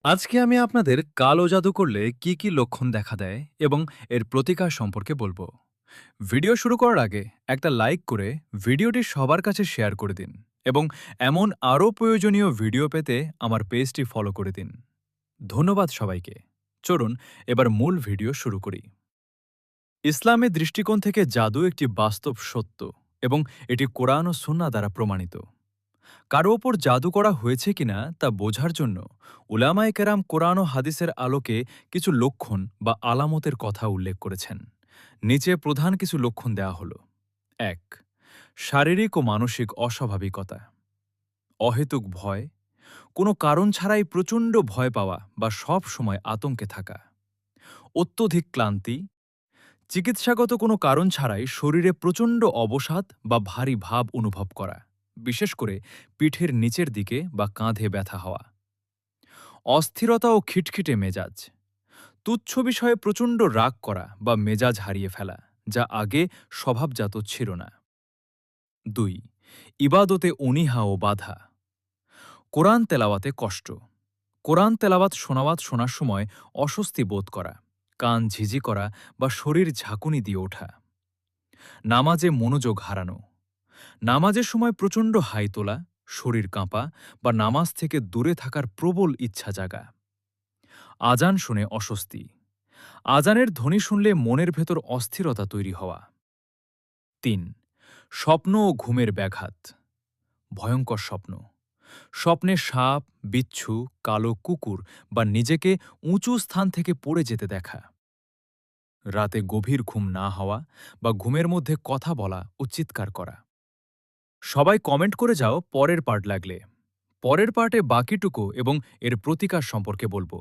আজকে আমি আপনাদের কালো জাদু করলে কি কি লক্ষণ দেখা দেয় এবং এর প্রতিকার সম্পর্কে বলবো। ভিডিও শুরু করার আগে একটা লাইক করে ভিডিওটি সবার কাছে শেয়ার করে দিন এবং এমন আরও প্রয়োজনীয় ভিডিও পেতে আমার পেজটি ফলো করে দিন। ধন্যবাদ সবাইকে। চলুন এবার মূল ভিডিও শুরু করি। ইসলামের দৃষ্টিকোণ থেকে জাদু একটি বাস্তব সত্য এবং এটি কোরআন ও সুন্নাহ দ্বারা প্রমাণিত। কারো ওপর জাদু করা হয়েছে কিনা তা বোঝার জন্য উলামায়ে কেরাম কোরআন ও হাদিসের আলোকে কিছু লক্ষণ বা আলামতের কথা উল্লেখ করেছেন। নিচে প্রধান কিছু লক্ষণ দেওয়া হল। ১. শারীরিক ও মানসিক অস্বাভাবিকতা। অহেতুক ভয়, কোনো কারণ ছাড়াই প্রচণ্ড ভয় পাওয়া বা সব সময় আতঙ্কে থাকা। অত্যধিক ক্লান্তি, চিকিৎসাগত কোনো কারণ ছাড়াই শরীরে প্রচণ্ড অবসাদ বা ভারী ভাব অনুভব করা, বিশেষ করে পিঠের নিচের দিকে বা কাঁধে ব্যথা হওয়া। অস্থিরতা ও খিটখিটে মেজাজ, তুচ্ছ বিষয়ে প্রচণ্ড রাগ করা বা মেজাজ হারিয়ে ফেলা, যা আগে স্বভাবজাত ছিল না। ২. ইবাদতে অনীহা ও বাধা। কোরআন তেলাওয়াতে কষ্ট, কোরআন তেলাওয়াত শোনার সময় অস্বস্তি বোধ করা, কান ঝিঝি করা বা শরীর ঝাঁকুনি দিয়ে ওঠা। নামাজে মনোযোগ হারানো, নামাজের সময় প্রচণ্ড হাই তোলা, শরীর কাঁপা বা নামাজ থেকে দূরে থাকার প্রবল ইচ্ছা জাগা। আজান শুনে অস্বস্তি, আজানের ধ্বনি শুনলে মনের ভেতর অস্থিরতা তৈরি হওয়া। ৩. স্বপ্ন ও ঘুমের ব্যাঘাত। ভয়ঙ্কর স্বপ্ন, স্বপ্নে সাপ, বিচ্ছু, কালো কুকুর বা নিজেকে উঁচু স্থান থেকে পড়ে যেতে দেখা। রাতে গভীর ঘুম না হওয়া বা ঘুমের মধ্যে কথা বলা ও চিৎকার করা। সবাই কমেন্ট করে যাও পরের পার্ট লাগলে। পরের পার্টে বাকিটুকু এবং এর প্রতিকার সম্পর্কে বলবো।